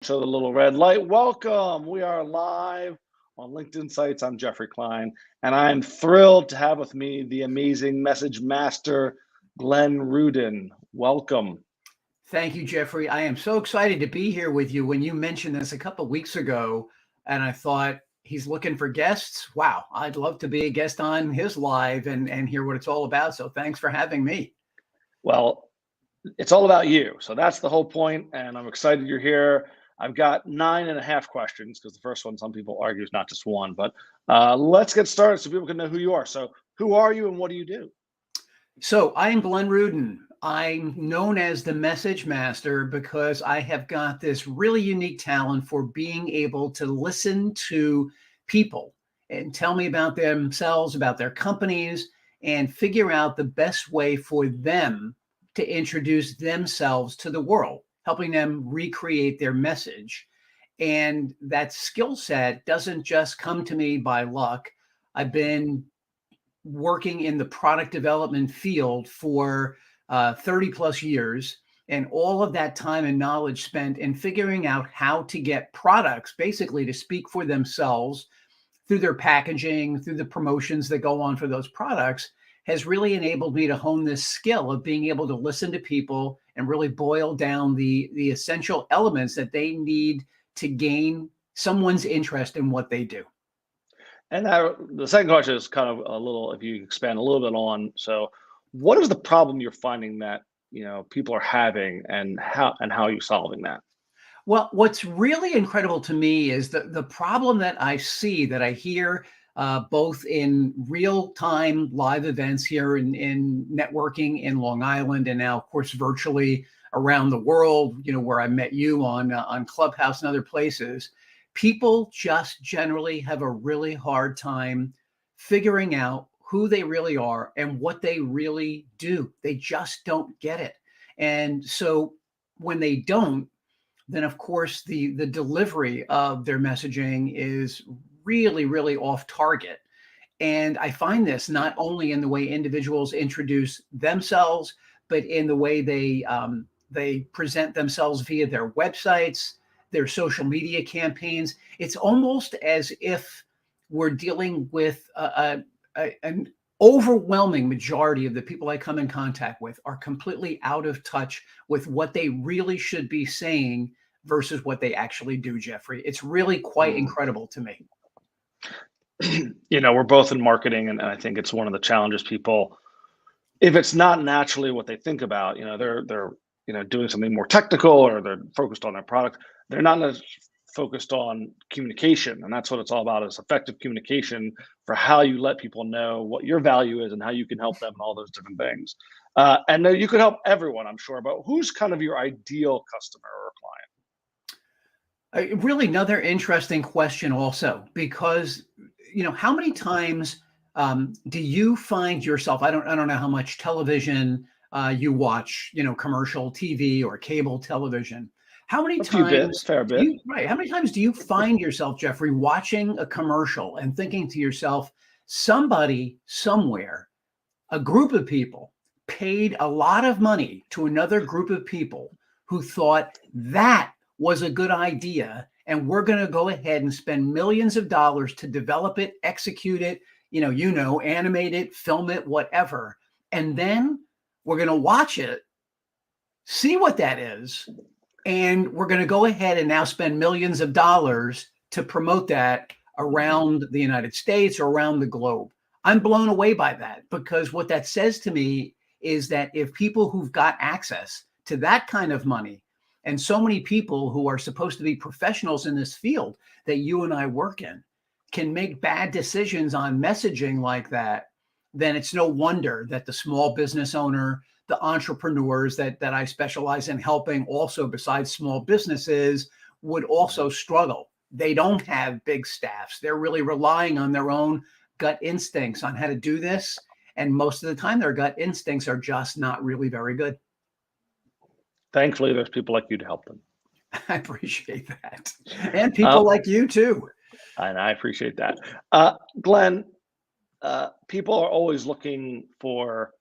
Show the little red light. Welcome. We are live on LinkedIn Sites. I'm Geoffrey Klein, and I'm thrilled to have with me the amazing message master, Glenn Rudin. Welcome. Thank you, Jeffrey. I am so excited to be here with you. When you mentioned this a couple of weeks ago, and I thought he's looking for guests. Wow, I'd love to be a guest on his live and hear what it's all about. So thanks for having me. Well, it's all about you. So that's the whole point, and I'm excited you're here. I've got 9.5 questions because the first one, some people argue, is not just one. But let's get started so people can know who you are. So, who are you and what do you do? So I am Glenn Rudin. I'm known as the message master because I have got this really unique talent for being able to listen to people and tell me about themselves, about their companies, and figure out the best way for them to introduce themselves to the world, helping them recreate their message. And that skill set doesn't just come to me by luck. I've been working in the product development field for 30 plus years. And all of that time and knowledge spent in figuring out how to get products basically to speak for themselves through their packaging, through the promotions that go on for those products, has really enabled me to hone this skill of being able to listen to people and really boil down the essential elements that they need to gain someone's interest in what they do. And the second question is kind of a little, if you expand a little bit on, so what is the problem you're finding that, people are having and how are you solving that? Well, what's really incredible to me is the problem that I see, that I hear both in real time live events here in networking in Long Island, and now, of course, virtually around the world, where I met you on Clubhouse and other places. People just generally have a really hard time figuring out who they really are and what they really do. They just don't get it. And so when they don't, then of course the delivery of their messaging is really, really off target. And I find this not only in the way individuals introduce themselves, but in the way they present themselves via their websites, their social media campaigns. It's almost as if we're dealing with an overwhelming majority of the people I come in contact with are completely out of touch with what they really should be saying versus what they actually do, Jeffrey. It's really quite Mm. incredible to me. We're both in marketing, and I think it's one of the challenges people, if it's not naturally what they think about, they're doing something more technical or they're focused on their product. They're not as focused on communication, and that's what it's all about: is effective communication for how you let people know what your value is and how you can help them and all those different things. And you could help everyone, I'm sure. But who's kind of your ideal customer or client? Really, another interesting question, also, because how many times do you find yourself? I don't know how much television you watch, commercial TV or cable television. How many A few bit, times fair do bit. you right? How many times do you find yourself, Jeffrey, watching a commercial and thinking to yourself, somebody somewhere, a group of people, paid a lot of money to another group of people who thought that was a good idea, and we're going to go ahead and spend millions of dollars to develop it, execute it, animate it, film it, whatever. And then we're going to watch it, see what that is, and we're going to go ahead and now spend millions of dollars to promote that around the United States or around the globe. I'm blown away by that, because what that says to me is that if people who've got access to that kind of money, and so many people who are supposed to be professionals in this field that you and I work in, can make bad decisions on messaging like that, then it's no wonder that the small business owner, the entrepreneurs that I specialize in helping, also besides small businesses, would also struggle. They don't have big staffs. They're really relying on their own gut instincts on how to do this. And most of the time, their gut instincts are just not really very good. Thankfully, there's people like you to help them. I appreciate that. And Uh, people like you too. and I appreciate that. Glenn, people are always looking for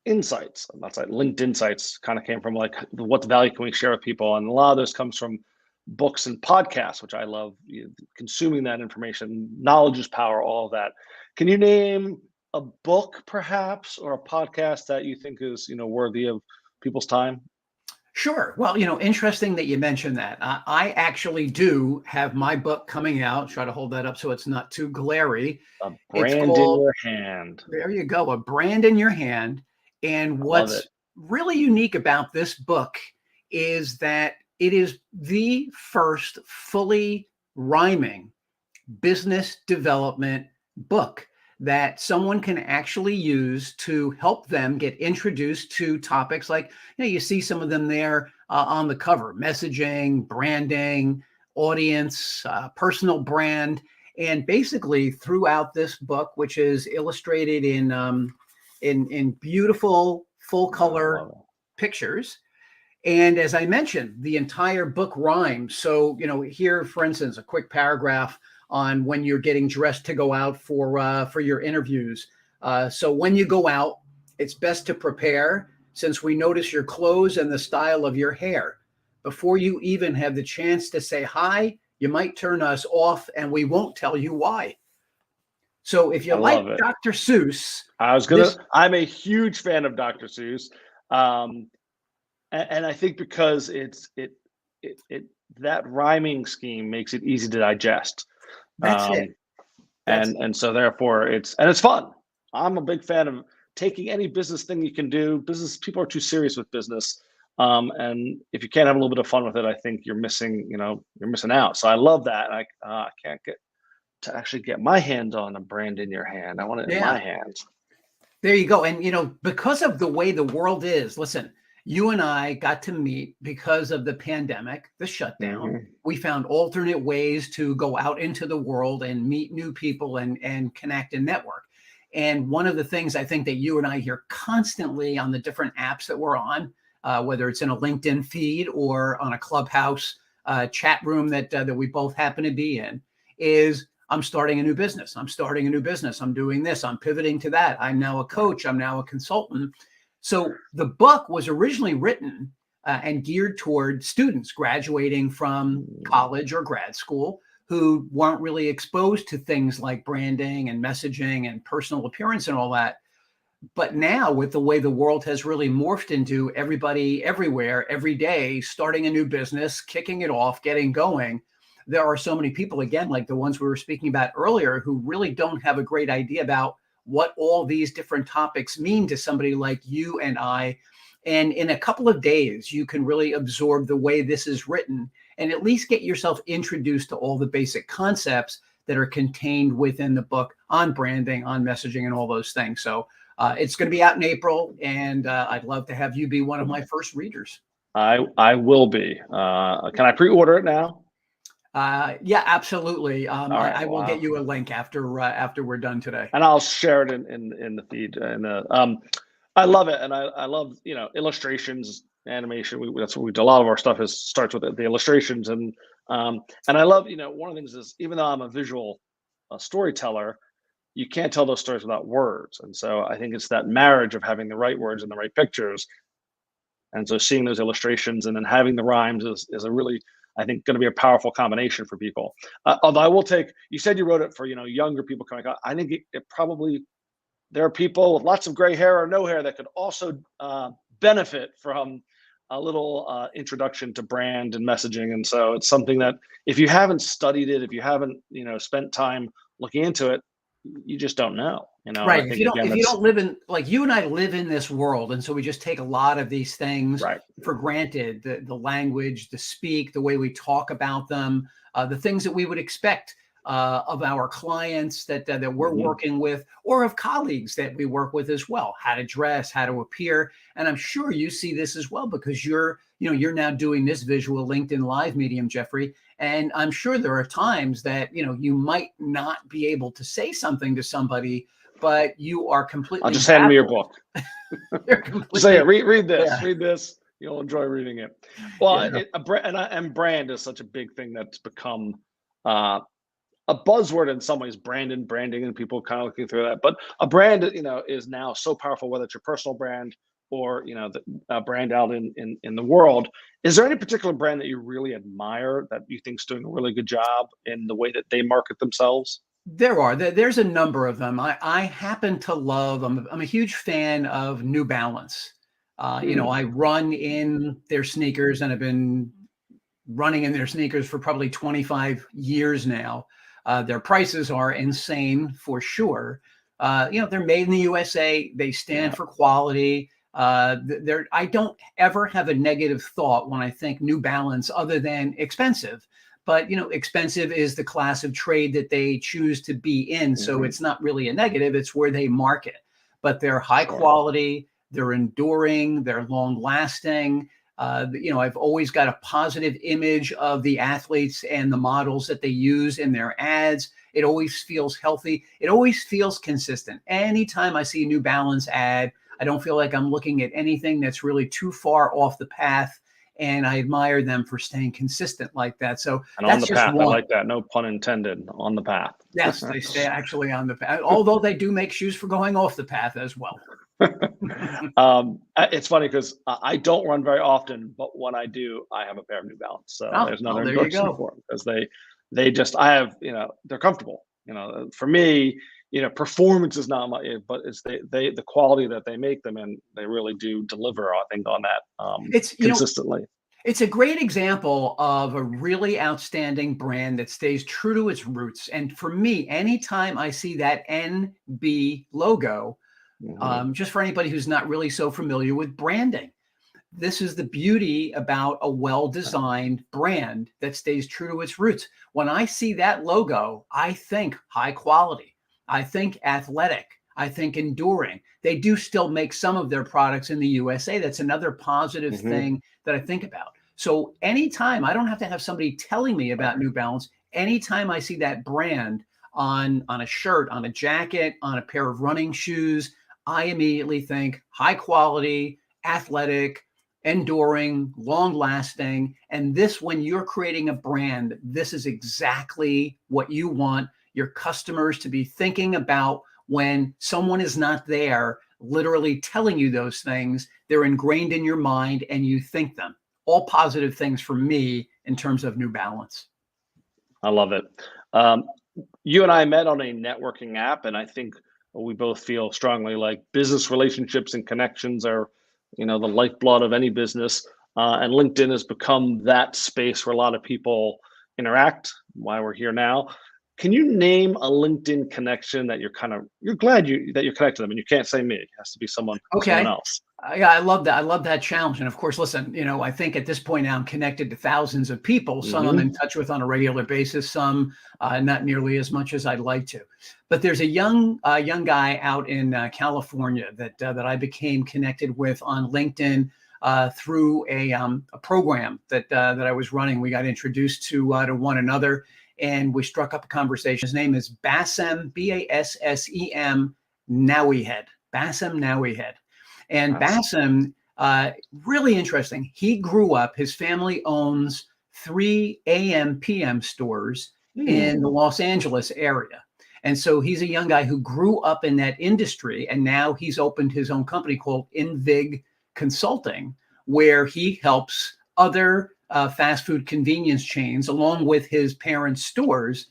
insights. And that's like LinkedIn insights kind of came from like, what value can we share with people? And a lot of this comes from books and podcasts, which I love, consuming that information. Knowledge is power, all of that. Can you name a book, perhaps, or a podcast that you think is, worthy of people's time? Sure. Well, interesting that you mentioned that. I actually do have my book coming out. Try to hold that up so it's not too glary. A It's brand in called, your hand. there you go, A Brand in Your Hand. And I love it. what's really unique about this book is that it is the first fully rhyming business development book that someone can actually use to help them get introduced to topics like, you see some of them there on the cover: messaging, branding, audience, personal brand. And basically throughout this book, which is illustrated in beautiful full color pictures. And as I mentioned, the entire book rhymes. So, here, for instance, a quick paragraph on when you're getting dressed to go out for your interviews. So when you go out, it's best to prepare, since we notice your clothes and the style of your hair. Before you even have the chance to say hi, you might turn us off and we won't tell you why. So if you I like love it. Dr. Seuss, I'm a huge fan of Dr. Seuss. And I think because it that rhyming scheme makes it easy to digest. that's it. And so therefore it's fun. I'm a big fan of taking any business thing you can do. Business people are too serious with business. And if you can't have a little bit of fun with it, I think you're missing out. So I love that. I can't get to actually get my hands on A Brand in Your Hand. I want it in my hands. There you go. And, because of the way the world is, listen, you and I got to meet because of the pandemic, the shutdown. Mhm. We found alternate ways to go out into the world and meet new people and connect and network. And one of the things I think that you and I hear constantly on the different apps that we're on, whether it's in a LinkedIn feed or on a Clubhouse chat room that we both happen to be in, is I'm starting a new business. I'm starting a new business. I'm doing this. I'm pivoting to that. I'm now a coach. I'm now a consultant. So the book was originally written and geared toward students graduating from college or grad school who weren't really exposed to things like branding and messaging and personal appearance and all that. But now, with the way the world has really morphed into everybody, everywhere, every day, starting a new business, kicking it off, getting going, there are so many people, again, like the ones we were speaking about earlier, who really don't have a great idea about what all these different topics mean to somebody like you and I. And in a couple of days, you can really absorb the way this is written and at least get yourself introduced to all the basic concepts that are contained within the book on branding, on messaging, and all those things. So it's going to be out in April, and I'd love to have you be one of my first readers. I will be. Can I pre-order it now? Yeah, absolutely. Right, I will get you a link after we're done today. And I'll share it in the feed. And I love it, and I love illustrations, animation. That's what we do. A lot of our stuff starts with the illustrations, and I love one of the things is, even though I'm a visual storyteller, you can't tell those stories without words. And so I think it's that marriage of having the right words and the right pictures. And so seeing those illustrations and then having the rhymes is a really, I think, going to be a powerful combination for people. Although I will you said you wrote it for, younger people coming out. I think it probably, there are people with lots of gray hair or no hair that could also benefit from a little introduction to brand and messaging. And so it's something that if you haven't studied it, if you haven't, spent time looking into it, you just don't know. Right. If you don't live in, like, you and I live in this world, and so we just take a lot of these things for granted, the language, the speak, the way we talk about them, the things that we would expect of our clients that we're working with, or of colleagues that we work with as well, how to dress, how to appear. And I'm sure you see this as well, because you're now doing this visual LinkedIn Live medium, Geoffrey. And I'm sure there are times that, you might not be able to say something to somebody, but you are completely. I'll just hand me your book. Say it. Read this. Yeah. Read this. You'll enjoy reading it. Well, and brand is such a big thing that's become a buzzword in some ways. Branding, and people kind of looking through that. But a brand, is now so powerful, whether it's your personal brand or the brand out in the world. Is there any particular brand that you really admire that you think's doing a really good job in the way that they market themselves? There's a number of them. I happen to love. I'm a huge fan of New Balance. Hmm. I run in their sneakers, and I've been running in their sneakers for probably 25 years now. Their prices are insane for sure. They're made in the USA. They stand Yeah, for quality. I don't ever have a negative thought when I think New Balance, other than expensive. But expensive is the class of trade that they choose to be in, so hmm, it's not really a negative. It's where they market. But they're high sure. quality. They're enduring. They're long lasting. I've always got a positive image of the athletes and the models that they use in their ads. It always feels healthy. It always feels consistent. Anytime I see a New Balance ad, I don't feel like I'm looking at anything that's really too far off the path. And I admire them for staying consistent like that. So And on that's the just path, I one. like that. No pun intended. On the path. Yes, they stay actually on the path, although they do make shoes for going off the path as well. It's funny because I don't run very often, but when I do, I have a pair of New Balance. So Oh, there's well, another there you endorsement go. for them because they just I have they're comfortable. For me, performance is not my, but it's the quality that they make them, and they really do deliver. I think on that It's, consistently. it's a great example of a really outstanding brand that stays true to its roots. And for me, anytime I see that NB logo, Hmm. just for anybody who's not really so familiar with branding, this is the beauty about a well-designed brand that stays true to its roots. When I see that logo, I think high quality. I think athletic. I think enduring. They do still make some of their products in the USA. That's another positive Hmm. thing that I think about. So anytime, I don't have to have somebody telling me about New Balance. Anytime I see that brand on a shirt, on a jacket, on a pair of running shoes, I immediately think high quality, athletic, enduring, long lasting. And this, when you're creating a brand, this is exactly what you want your customers to be thinking about when someone is not there, literally telling you those things. They're ingrained in your mind and you think them. All positive things for me in terms of New Balance. I love it. Um, you and I met on a networking app, and I think we both feel strongly like business relationships and connections are, the lifeblood of any business. And LinkedIn has become that space where a lot of people interact. Why we're here now. Can you name a LinkedIn connection that you're glad that you're connected to them, and you can't say me. It has to be someone Okay. else. Yeah, I love that. I love that challenge. And of course, listen, I think at this point now I'm connected to thousands of people. Some I'm in Hmm. touch with on a regular basis, some not nearly as much as I'd like to. But there's a young guy out in California that I became connected with on LinkedIn through a program that I was running. We got introduced to one another, and we struck up a conversation. His name is Bassem, Bassem Nowihead. Bassem Nowihead. And Awesome. Bassem, really interesting. He grew up, his family owns 3 AM/PM stores in Hmm. the Los Angeles area. And so he's a young guy who grew up in that industry. And now he's opened his own company called InVig Consulting, where he helps other fast food convenience chains, along with his parents' stores,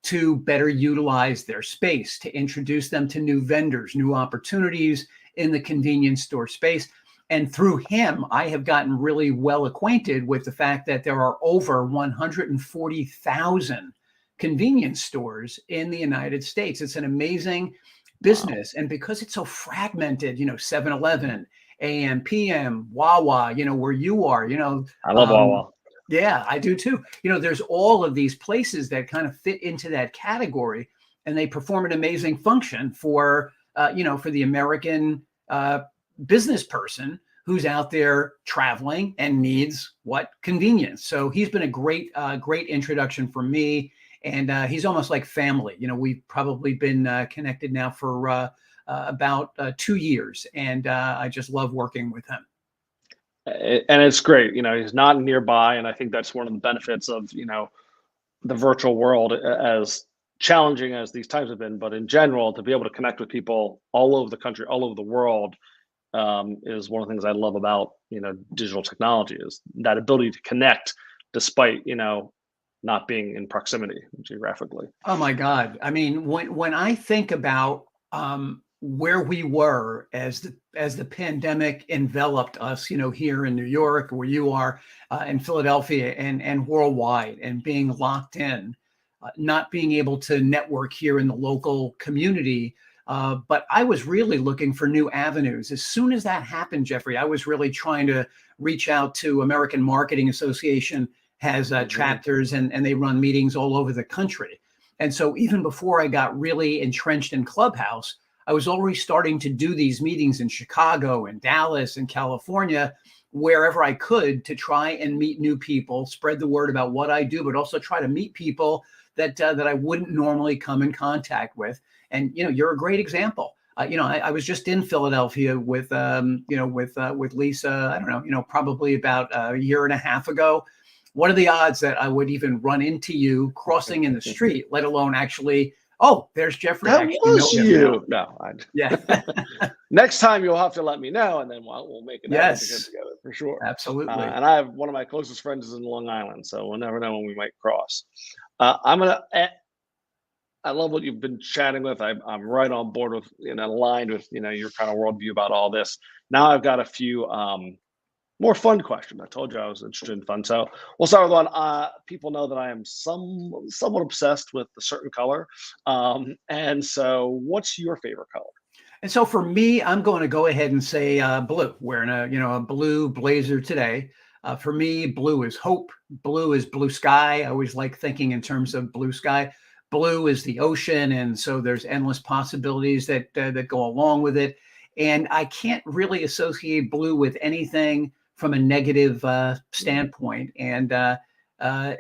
to better utilize their space, to introduce them to new vendors, new opportunities in the convenience store space. And through him, I have gotten really well acquainted with the fact that there are over 140,000 convenience stores in the United States. It's an amazing Wow. business. And because it's so fragmented, 7-Eleven, AM, PM, Wawa, where you are, I love um, Wawa. yeah, I do too. There's all of these places that kind of fit into that category, and they perform an amazing function for the American uh, business person who's out there traveling and needs what convenience. So he's been a great introduction for me, and he's almost like family. We've probably been connected now for about 2 years, and I just love working with him. And it's great. He's not nearby, and I think that's one of the benefits of the virtual world, as challenging as these times have been. But in general, to be able to connect with people all over the country, all over the world, is one of the things I love about, digital technology, is that ability to connect despite, not being in proximity geographically. Oh my God. I mean, when I think about where we were as the pandemic enveloped us, here in New York, where you are, in Philadelphia, and worldwide, and being locked in, not being able to network here in the local community. But I was really looking for new avenues. As soon as that happened, Geoffrey, I was really trying to reach out to American Marketing Association, has chapters, and they run meetings all over the country. And so even before I got really entrenched in Clubhouse, I was already starting to do these meetings in Chicago and Dallas and California, wherever I could, to try and meet new people, spread the word about what I do, but also try to meet people that I wouldn't normally come in contact with. And you're a great example. I was just in Philadelphia with Lisa. I don't know, probably about a year and a half ago. What are the odds that I would even run into you crossing in the street, let alone actually? Oh, there's Geoffrey. That was you. No, yeah. Next time you'll have to let me know, and then we'll make an effort to get together for sure. Absolutely. And I have one of my closest friends is in Long Island, so we'll never know when we might cross. I love what you've been chatting with. I'm right on board with, aligned with, your kind of worldview about all this. Now I've got a few more fun questions. I told you I was interested in fun. So we'll start with one. People know that I am somewhat obsessed with a certain color. And so what's your favorite color? And so for me, I'm going to go ahead and say blue. Wearing a blue blazer today. For me, blue is hope. Blue is blue sky. I always like thinking in terms of blue sky. Blue is the ocean, and so there's endless possibilities that go along with it. And I can't really associate blue with anything from a negative standpoint. And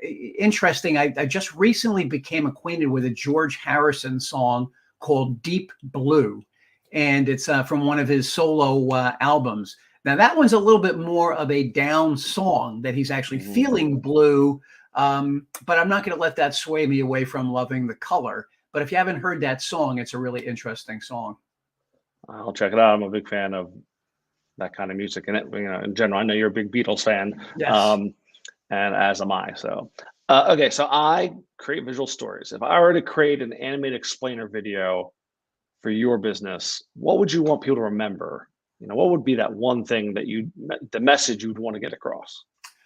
interesting, I just recently became acquainted with a George Harrison song called Deep Blue, and it's from one of his solo albums. Now, that one's a little bit more of a down song, that he's actually feeling blue. But I'm not going to let that sway me away from loving the color. But if you haven't heard that song, it's a really interesting song. I'll check it out. I'm a big fan of that kind of music, and in general, I know you're a big Beatles fan. Yes. And as am I. So, okay. So I create visual stories. If I were to create an animated explainer video for your business, what would you want people to remember? What would be that one thing that the message you would want to get across?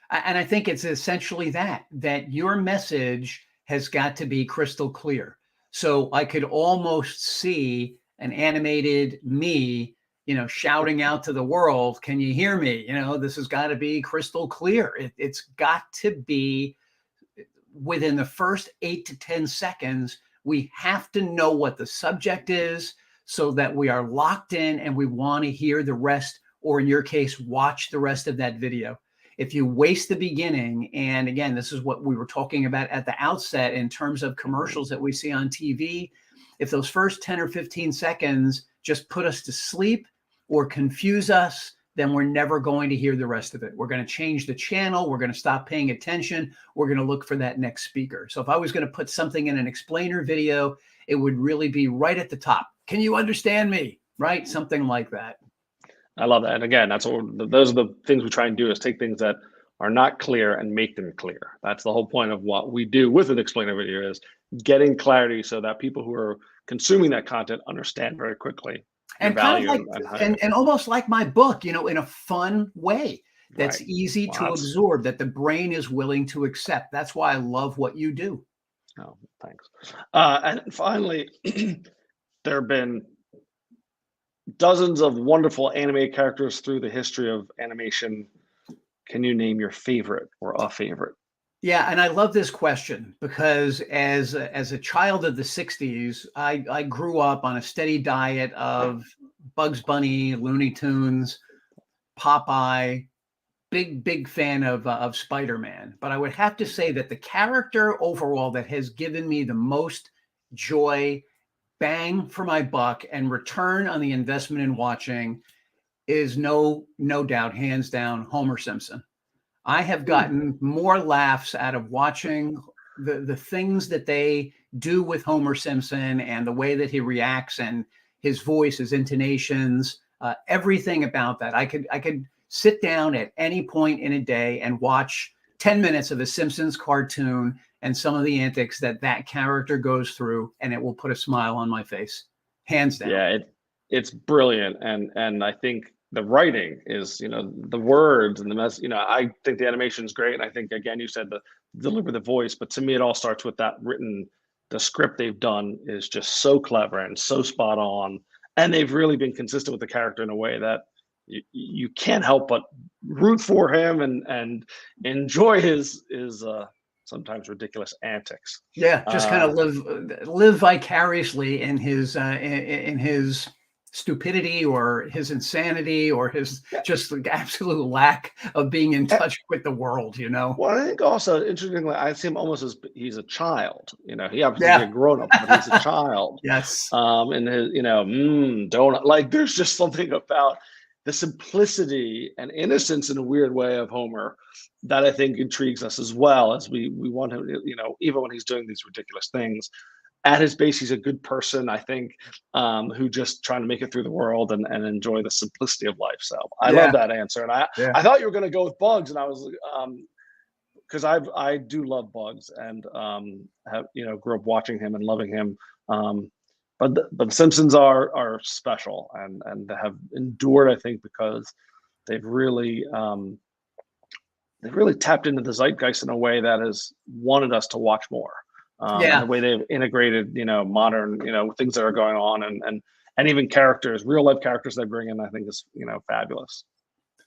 And I think it's essentially that your message has got to be crystal clear. So I could almost see an animated me, shouting out to the world, can you hear me? This has got to be crystal clear. It's got to be within the first 8 to 10 seconds. We have to know what the subject is so that we are locked in and we want to hear the rest, or in your case, watch the rest of that video. If you waste the beginning, and again, this is what we were talking about at the outset in terms of commercials that we see on TV, if those first 10 or 15 seconds just put us to sleep or confuse us, then we're never going to hear the rest of it. We're going to change the channel. We're going to stop paying attention. We're going to look for that next speaker. So if I was going to put something in an explainer video, it would really be right at the top. Can you understand me? Right? Something like that. I love that. And again, those are the things we try and do, is take things that are not clear and make them clear. That's the whole point of what we do with an explainer video, is getting clarity so that people who are consuming that content understand very quickly. And kind of like, and almost like my book, in a fun way that's easy to absorb, that the brain is willing to accept. That's why I love what you do. Oh, thanks. And finally, there have been dozens of wonderful animated characters through the history of animation. Can you name your favorite or a favorite? Yeah, and I love this question because as a child of the 60s, I grew up on a steady diet of Bugs Bunny, Looney Tunes, Popeye, big fan of Spider-Man. But I would have to say that the character overall that has given me the most joy, bang for my buck, and return on the investment in watching is no doubt, hands down, Homer Simpson. I have gotten more laughs out of watching the things that they do with Homer Simpson and the way that he reacts and his voice, his intonations, everything about that. I could sit down at any point in a day and watch 10 minutes of a Simpsons cartoon and some of the antics that character goes through, and it will put a smile on my face, hands down. Yeah, it's brilliant, and I think the writing is, the words and the mess. I think the animation is great, and I think, again, you said the deliver the voice, but to me, it all starts with that written. The script they've done is just so clever and so spot on, and they've really been consistent with the character in a way that you can't help but root for him and enjoy his sometimes ridiculous antics. Yeah, just kind of live vicariously in his stupidity or his insanity or his just like absolute lack of being in touch with the world, Well, I think also, interestingly, I see him almost as he's a child. He obviously is a grown up, but he's a child. Yes. And his, donut. Like, there's just something about the simplicity and innocence in a weird way of Homer that I think intrigues us as well, as we want him, even when he's doing these ridiculous things. At his base, he's a good person, I think, who just trying to make it through the world and enjoy the simplicity of life. So I love that answer. And I thought you were going to go with Bugs, and I was, because I do love Bugs, and have grew up watching him and loving him. But the Simpsons are special and have endured, I think, because they've really tapped into the zeitgeist in a way that has wanted us to watch more. And the way they've integrated, modern, things that are going on, and even characters, real life characters they bring in, I think is, fabulous.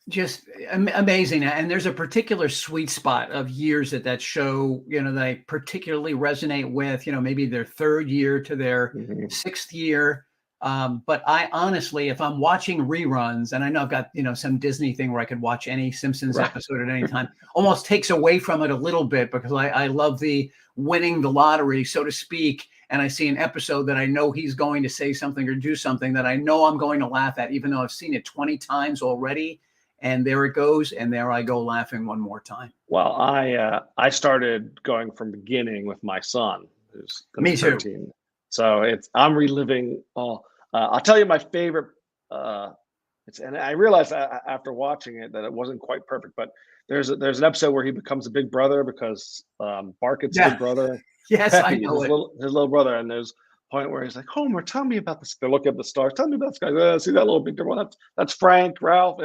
Just amazing. And there's a particular sweet spot of years that show, that I particularly resonate with, maybe their third year to their sixth year. But I honestly, if I'm watching reruns, and I know I've got, some Disney thing where I could watch any Simpsons episode at any time, almost takes away from it a little bit, because I love the winning the lottery, so to speak. And I see an episode that I know he's going to say something or do something that I know I'm going to laugh at, even though I've seen it 20 times already. And there it goes. And there I go laughing one more time. Well, I started going from beginning with my son, who's 13. Too. So I'm reliving all. I'll tell you my favorite. And I realized after watching it that it wasn't quite perfect, but there's an episode where he becomes a big brother because Barkett's big brother. Yes, Peppy, I know his little brother, and there's a point where he's like, "Homer, tell me about this." They're looking at the stars. Tell me about this guy. See that little big one? That's Frank, Ralph.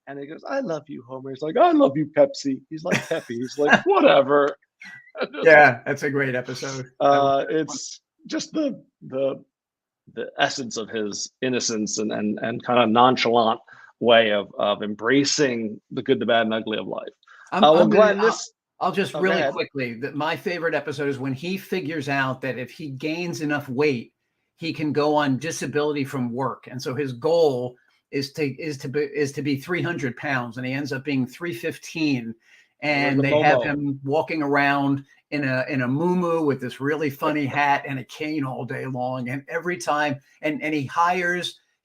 And he goes, "I love you, Homer." He's like, "I love you, Pepsi." He's like, Peppy. He's like, whatever. Yeah, that's a great episode. It's just the essence of his innocence and kind of nonchalant way of embracing the good, the bad, and ugly of life. I'll just really quickly, that my favorite episode is when he figures out that if he gains enough weight, he can go on disability from work. And so his goal is to be 300 pounds, and he ends up being 315. And they have him walking around in a muumuu with this really funny hat and a cane all day long. And every time, and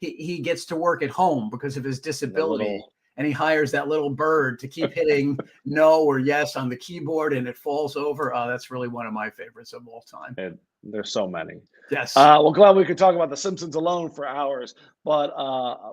he gets to work at home because of his disability. And he hires that little bird to keep hitting no or yes on the keyboard, and it falls over. Oh, that's really one of my favorites of all time. And there's so many. Yes. Well, glad we could talk about The Simpsons alone for hours, but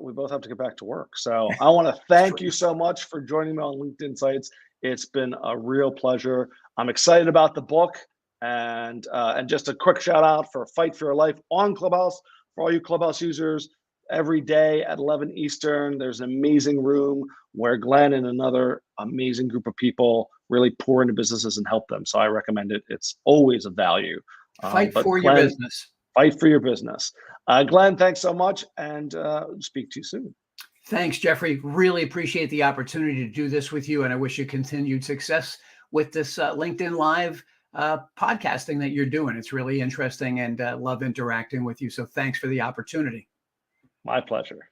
we both have to get back to work. So I want to thank you so much for joining me on LinkedIn Insights. It's been a real pleasure. I'm excited about the book, and just a quick shout out for Fight for Your Life on Clubhouse for all you Clubhouse users. Every day at 11 Eastern, there's an amazing room where Glenn and another amazing group of people really pour into businesses and help them. So I recommend it. It's always a value. Fight for your business. Fight for your business. Glenn, thanks so much, and speak to you soon. Thanks, Geoffrey. Really appreciate the opportunity to do this with you, and I wish you continued success with this LinkedIn Live podcasting that you're doing. It's really interesting, and love interacting with you. So thanks for the opportunity. My pleasure.